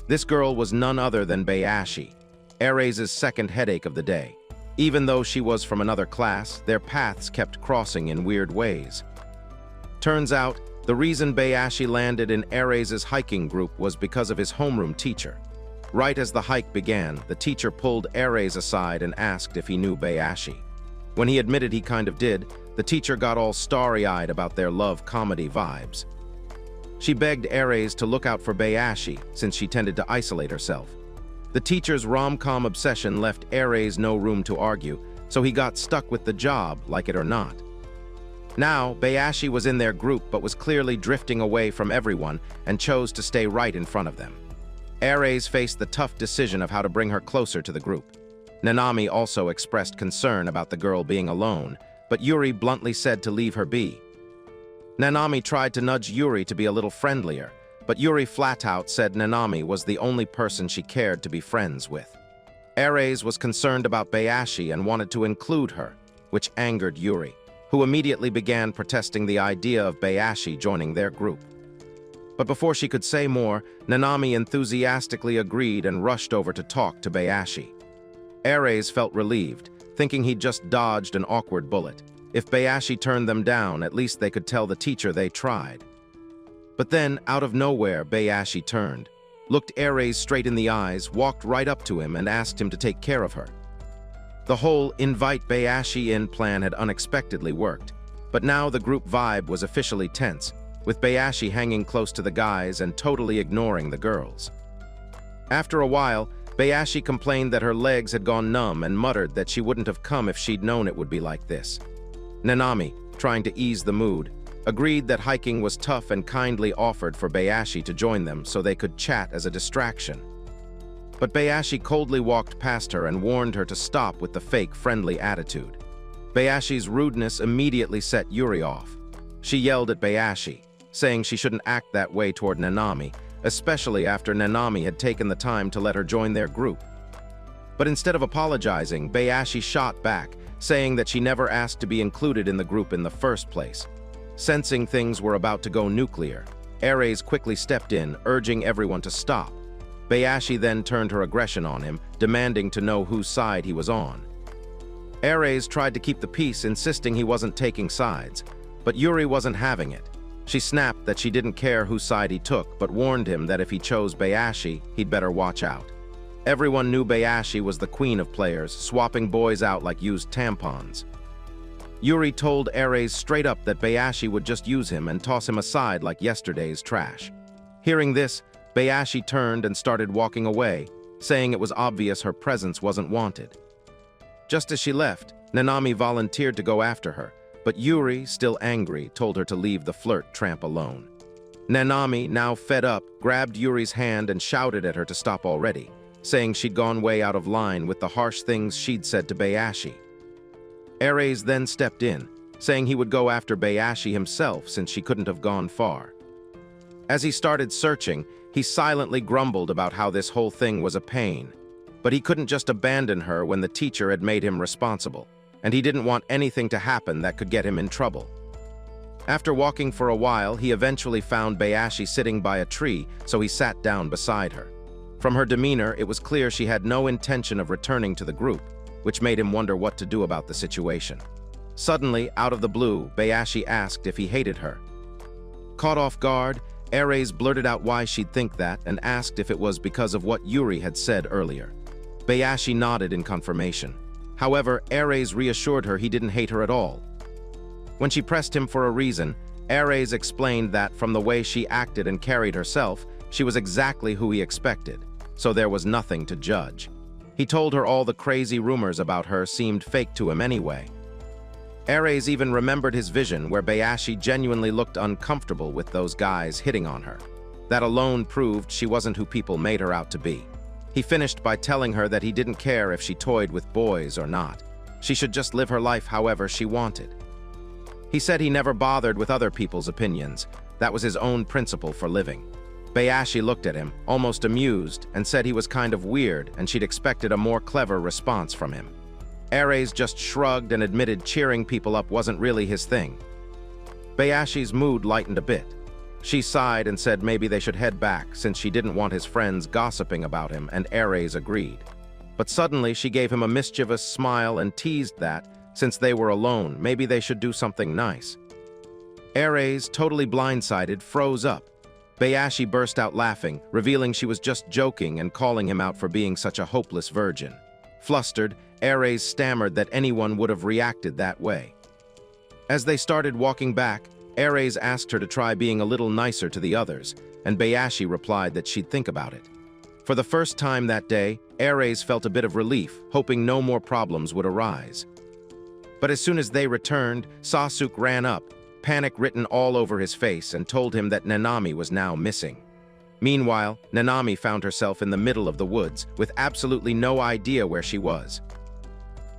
S1: This girl was none other than Bayashi, Ares' second headache of the day. Even though she was from another class, their paths kept crossing in weird ways. Turns out, the reason Bayashi landed in Ares' hiking group was because of his homeroom teacher. Right as the hike began, the teacher pulled Ares aside and asked if he knew Bayashi. When he admitted he kind of did, the teacher got all starry-eyed about their love comedy vibes. She begged Ares to look out for Bayashi, since she tended to isolate herself. The teacher's rom-com obsession left Ares no room to argue, so he got stuck with the job, like it or not. Now, Bayashi was in their group but was clearly drifting away from everyone and chose to stay right in front of them. Ares faced the tough decision of how to bring her closer to the group. Nanami also expressed concern about the girl being alone, but Yuri bluntly said to leave her be. Nanami tried to nudge Yuri to be a little friendlier, but Yuri flat out said Nanami was the only person she cared to be friends with. Ares was concerned about Bayashi and wanted to include her, which angered Yuri, who immediately began protesting the idea of Bayashi joining their group. But before she could say more, Nanami enthusiastically agreed and rushed over to talk to Bayashi. Ares felt relieved, thinking he'd just dodged an awkward bullet. If Bayashi turned them down, at least they could tell the teacher they tried. But then, out of nowhere, Bayashi turned, looked Ares straight in the eyes, walked right up to him and asked him to take care of her. The whole invite Bayashi in plan had unexpectedly worked, but now the group vibe was officially tense, with Bayashi hanging close to the guys and totally ignoring the girls. After a while, Bayashi complained that her legs had gone numb and muttered that she wouldn't have come if she'd known it would be like this. Nanami, trying to ease the mood, agreed that hiking was tough and kindly offered for Bayashi to join them so they could chat as a distraction. But Bayashi coldly walked past her and warned her to stop with the fake friendly attitude. Bayashi's rudeness immediately set Yuri off. She yelled at Bayashi, saying she shouldn't act that way toward Nanami, especially after Nanami had taken the time to let her join their group. But instead of apologizing, Bayashi shot back, saying that she never asked to be included in the group in the first place. Sensing things were about to go nuclear, Ares quickly stepped in, urging everyone to stop. Bayashi then turned her aggression on him, demanding to know whose side he was on. Ares tried to keep the peace, insisting he wasn't taking sides, but Yuri wasn't having it. She snapped that she didn't care whose side he took, but warned him that if he chose Bayashi, he'd better watch out. Everyone knew Bayashi was the queen of players, swapping boys out like used tampons. Yuri told Ares straight up that Bayashi would just use him and toss him aside like yesterday's trash. Hearing this, Bayashi turned and started walking away, saying it was obvious her presence wasn't wanted. Just as she left, Nanami volunteered to go after her, but Yuri, still angry, told her to leave the flirt tramp alone. Nanami, now fed up, grabbed Yuri's hand and shouted at her to stop already, saying she'd gone way out of line with the harsh things she'd said to Bayashi. Ares then stepped in, saying he would go after Bayashi himself since she couldn't have gone far. As he started searching, he silently grumbled about how this whole thing was a pain. But he couldn't just abandon her when the teacher had made him responsible, and he didn't want anything to happen that could get him in trouble. After walking for a while, he eventually found Bayashi sitting by a tree, so he sat down beside her. From her demeanor, it was clear she had no intention of returning to the group, which made him wonder what to do about the situation. Suddenly, out of the blue, Bayashi asked if he hated her. Caught off guard, Ares blurted out why she'd think that and asked if it was because of what Yuri had said earlier. Bayashi nodded in confirmation. However, Ares reassured her he didn't hate her at all. When she pressed him for a reason, Ares explained that from the way she acted and carried herself, she was exactly who he expected, so there was nothing to judge. He told her all the crazy rumors about her seemed fake to him anyway. Ares even remembered his vision where Bayashi genuinely looked uncomfortable with those guys hitting on her. That alone proved she wasn't who people made her out to be. He finished by telling her that he didn't care if she toyed with boys or not. She should just live her life however she wanted. He said he never bothered with other people's opinions. That was his own principle for living. Bayashi looked at him, almost amused, and said he was kind of weird and she'd expected a more clever response from him. Ares just shrugged and admitted cheering people up wasn't really his thing. Bayashi's mood lightened a bit. She sighed and said maybe they should head back since she didn't want his friends gossiping about him, and Ares agreed. But suddenly she gave him a mischievous smile and teased that, since they were alone, maybe they should do something nice. Ares, totally blindsided, froze up. Bayashi burst out laughing, revealing she was just joking and calling him out for being such a hopeless virgin. Flustered, Ares stammered that anyone would have reacted that way. As they started walking back, Ares asked her to try being a little nicer to the others, and Bayashi replied that she'd think about it. For the first time that day, Ares felt a bit of relief, hoping no more problems would arise. But as soon as they returned, Sasuke ran up, panic written all over his face, and told him that Nanami was now missing. Meanwhile, Nanami found herself in the middle of the woods, with absolutely no idea where she was.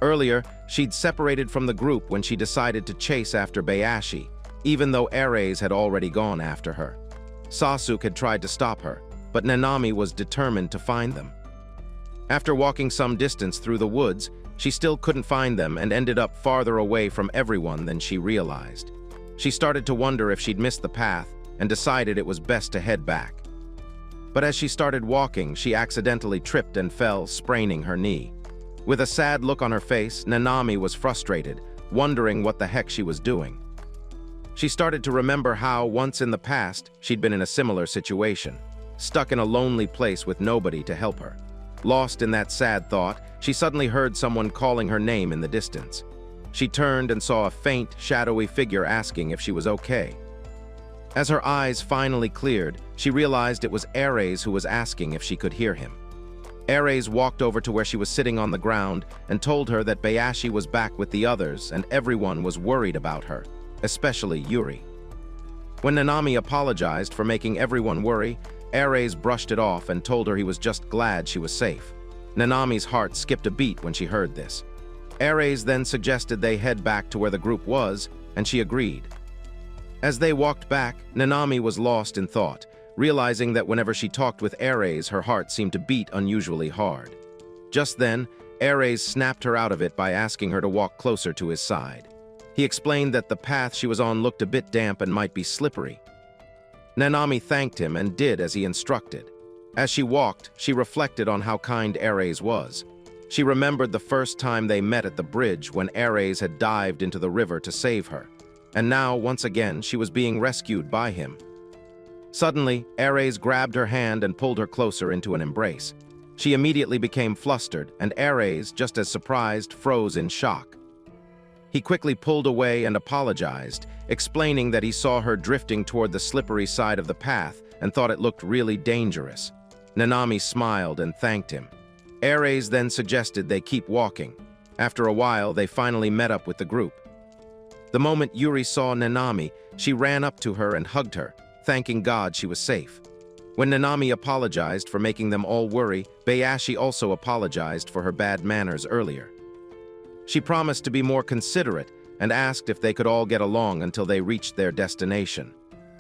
S1: Earlier, she'd separated from the group when she decided to chase after Bayashi, even though Ares had already gone after her. Sasuke had tried to stop her, but Nanami was determined to find them. After walking some distance through the woods, she still couldn't find them and ended up farther away from everyone than she realized. She started to wonder if she'd missed the path and decided it was best to head back. But as she started walking, she accidentally tripped and fell, spraining her knee. With a sad look on her face, Nanami was frustrated, wondering what the heck she was doing. She started to remember how, once in the past, she'd been in a similar situation, stuck in a lonely place with nobody to help her. Lost in that sad thought, she suddenly heard someone calling her name in the distance. She turned and saw a faint, shadowy figure asking if she was okay. As her eyes finally cleared, she realized it was Ares who was asking if she could hear him. Ares walked over to where she was sitting on the ground and told her that Bayashi was back with the others and everyone was worried about her, especially Yuri. When Nanami apologized for making everyone worry, Ares brushed it off and told her he was just glad she was safe. Nanami's heart skipped a beat when she heard this. Ares then suggested they head back to where the group was, and she agreed. As they walked back, Nanami was lost in thought, realizing that whenever she talked with Ares, her heart seemed to beat unusually hard. Just then, Ares snapped her out of it by asking her to walk closer to his side. He explained that the path she was on looked a bit damp and might be slippery. Nanami thanked him and did as he instructed. As she walked, she reflected on how kind Ares was. She remembered the first time they met at the bridge when Ares had dived into the river to save her. And now, once again, she was being rescued by him. Suddenly, Ares grabbed her hand and pulled her closer into an embrace. She immediately became flustered, and Ares, just as surprised, froze in shock. He quickly pulled away and apologized, explaining that he saw her drifting toward the slippery side of the path and thought it looked really dangerous. Nanami smiled and thanked him. Ares then suggested they keep walking. After a while, they finally met up with the group. The moment Yuri saw Nanami, she ran up to her and hugged her, thanking God she was safe. When Nanami apologized for making them all worry, Bayashi also apologized for her bad manners earlier. She promised to be more considerate and asked if they could all get along until they reached their destination.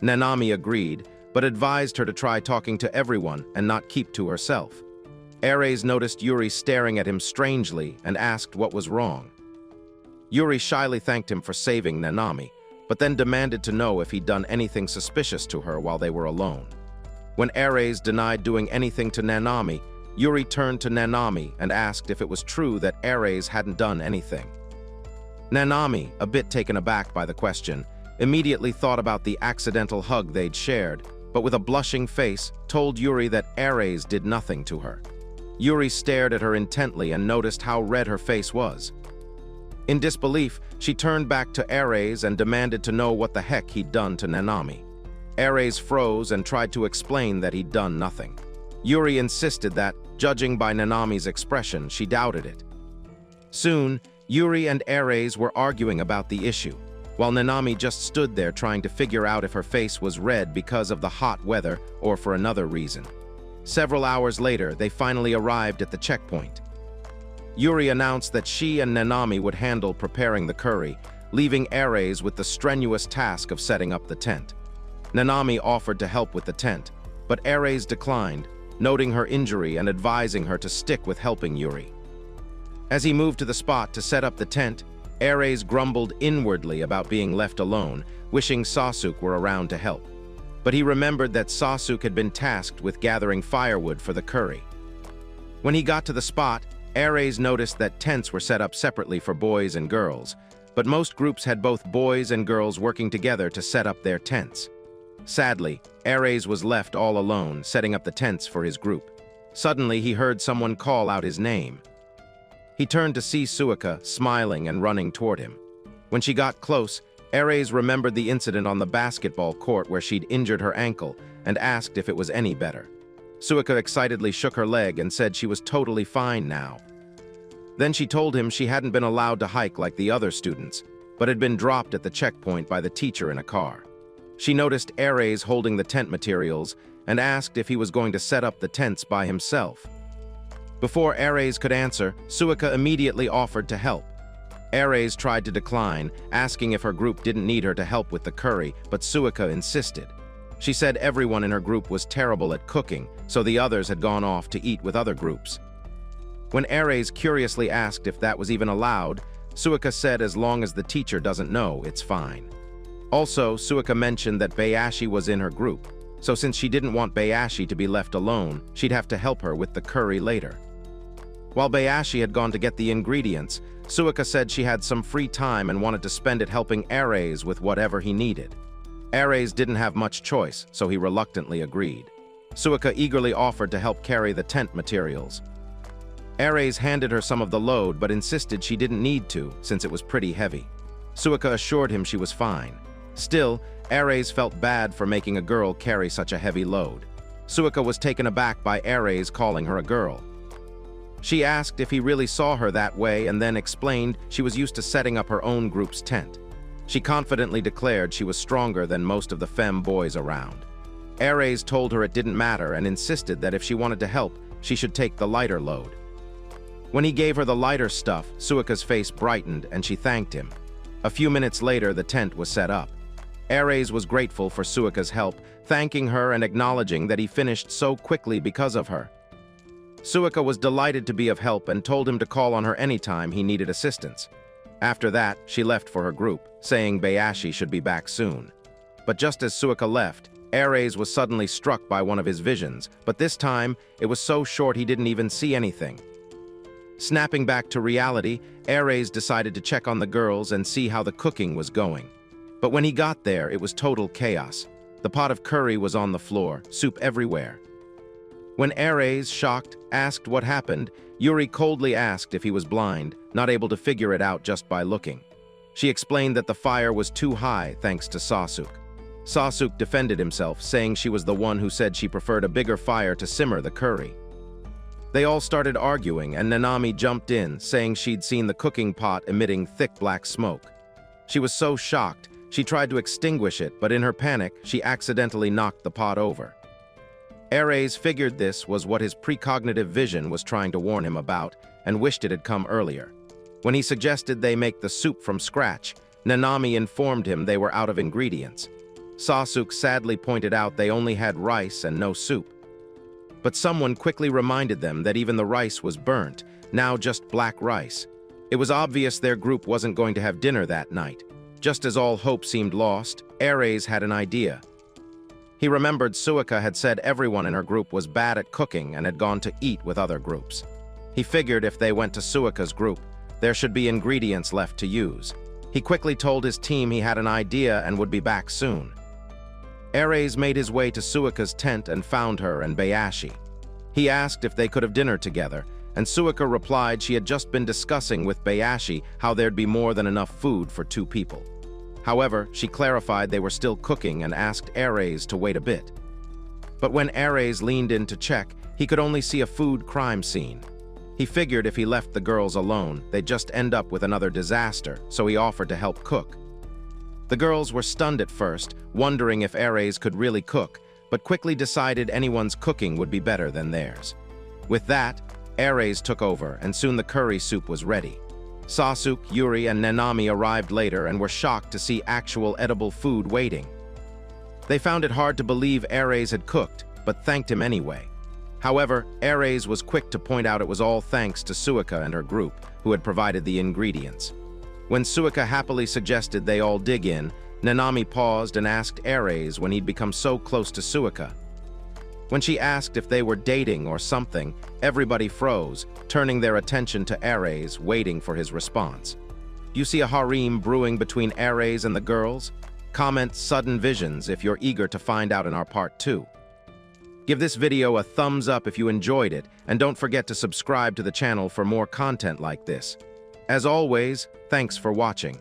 S1: Nanami agreed, but advised her to try talking to everyone and not keep to herself. Ares noticed Yuri staring at him strangely and asked what was wrong. Yuri shyly thanked him for saving Nanami, but then demanded to know if he'd done anything suspicious to her while they were alone. When Ares denied doing anything to Nanami, Yuri turned to Nanami and asked if it was true that Ares hadn't done anything. Nanami, a bit taken aback by the question, immediately thought about the accidental hug they'd shared, but with a blushing face, told Yuri that Ares did nothing to her. Yuri stared at her intently and noticed how red her face was. In disbelief, she turned back to Ares and demanded to know what the heck he'd done to Nanami. Ares froze and tried to explain that he'd done nothing. Yuri insisted that, judging by Nanami's expression, she doubted it. Soon, Yuri and Ares were arguing about the issue, while Nanami just stood there trying to figure out if her face was red because of the hot weather or for another reason. Several hours later, they finally arrived at the checkpoint. Yuri announced that she and Nanami would handle preparing the curry, leaving Ares with the strenuous task of setting up the tent. Nanami offered to help with the tent, but Ares declined, noting her injury and advising her to stick with helping Yuri. As he moved to the spot to set up the tent, Ares grumbled inwardly about being left alone, wishing Sasuke were around to help. But he remembered that Sasuke had been tasked with gathering firewood for the curry. When he got to the spot, Ares noticed that tents were set up separately for boys and girls, but most groups had both boys and girls working together to set up their tents. Sadly, Ares was left all alone, setting up the tents for his group. Suddenly, he heard someone call out his name. He turned to see Suika, smiling and running toward him. When she got close, Ares remembered the incident on the basketball court where she'd injured her ankle and asked if it was any better. Suika excitedly shook her leg and said she was totally fine now. Then she told him she hadn't been allowed to hike like the other students, but had been dropped at the checkpoint by the teacher in a car. She noticed Ares holding the tent materials and asked if he was going to set up the tents by himself. Before Ares could answer, Suika immediately offered to help. Ares tried to decline, asking if her group didn't need her to help with the curry, but Suika insisted. She said everyone in her group was terrible at cooking, so the others had gone off to eat with other groups. When Ares curiously asked if that was even allowed, Suika said as long as the teacher doesn't know, it's fine. Also, Suika mentioned that Bayashi was in her group, so since she didn't want Bayashi to be left alone, she'd have to help her with the curry later. While Bayashi had gone to get the ingredients, Suika said she had some free time and wanted to spend it helping Ares with whatever he needed. Ares didn't have much choice, so he reluctantly agreed. Suika eagerly offered to help carry the tent materials. Ares handed her some of the load but insisted she didn't need to, since it was pretty heavy. Suika assured him she was fine. Still, Ares felt bad for making a girl carry such a heavy load. Suika was taken aback by Ares calling her a girl. She asked if he really saw her that way and then explained she was used to setting up her own group's tent. She confidently declared she was stronger than most of the femme boys around. Ares told her it didn't matter and insisted that if she wanted to help, she should take the lighter load. When he gave her the lighter stuff, Suika's face brightened and she thanked him. A few minutes later, the tent was set up. Ares was grateful for Suika's help, thanking her and acknowledging that he finished so quickly because of her. Suika was delighted to be of help and told him to call on her anytime he needed assistance. After that, she left for her group, saying Bayashi should be back soon. But just as Suika left, Ares was suddenly struck by one of his visions, but this time, it was so short he didn't even see anything. Snapping back to reality, Ares decided to check on the girls and see how the cooking was going. But when he got there, it was total chaos. The pot of curry was on the floor, soup everywhere. When Ares, shocked, asked what happened, Yuri coldly asked if he was blind, not able to figure it out just by looking. She explained that the fire was too high thanks to Sasuke. Sasuke defended himself, saying she was the one who said she preferred a bigger fire to simmer the curry. They all started arguing, and Nanami jumped in, saying she'd seen the cooking pot emitting thick black smoke. She was so shocked, she tried to extinguish it, but in her panic, she accidentally knocked the pot over. Ares figured this was what his precognitive vision was trying to warn him about, and wished it had come earlier. When he suggested they make the soup from scratch, Nanami informed him they were out of ingredients. Sasuke sadly pointed out they only had rice and no soup. But someone quickly reminded them that even the rice was burnt, now just black rice. It was obvious their group wasn't going to have dinner that night. Just as all hope seemed lost, Ares had an idea. He remembered Suika had said everyone in her group was bad at cooking and had gone to eat with other groups. He figured if they went to Suika's group, there should be ingredients left to use. He quickly told his team he had an idea and would be back soon. Ares made his way to Suika's tent and found her and Bayashi. He asked if they could have dinner together, and Suika replied she had just been discussing with Bayashi how there'd be more than enough food for 2 people. However, she clarified they were still cooking and asked Ares to wait a bit. But when Ares leaned in to check, he could only see a food crime scene. He figured if he left the girls alone, they'd just end up with another disaster, so he offered to help cook. The girls were stunned at first, wondering if Ares could really cook, but quickly decided anyone's cooking would be better than theirs. With that, Ares took over, and soon the curry soup was ready. Sasuke, Yuri, and Nanami arrived later and were shocked to see actual edible food waiting. They found it hard to believe Ares had cooked, but thanked him anyway. However, Ares was quick to point out it was all thanks to Suika and her group, who had provided the ingredients. When Suika happily suggested they all dig in, Nanami paused and asked Ares when he'd become so close to Suika. When she asked if they were dating or something, everybody froze, turning their attention to Ares, waiting for his response. You see a harem brewing between Ares and the girls? Comment sudden visions if you're eager to find out in our part 2. Give this video a thumbs up if you enjoyed it, and don't forget to subscribe to the channel for more content like this. As always, thanks for watching.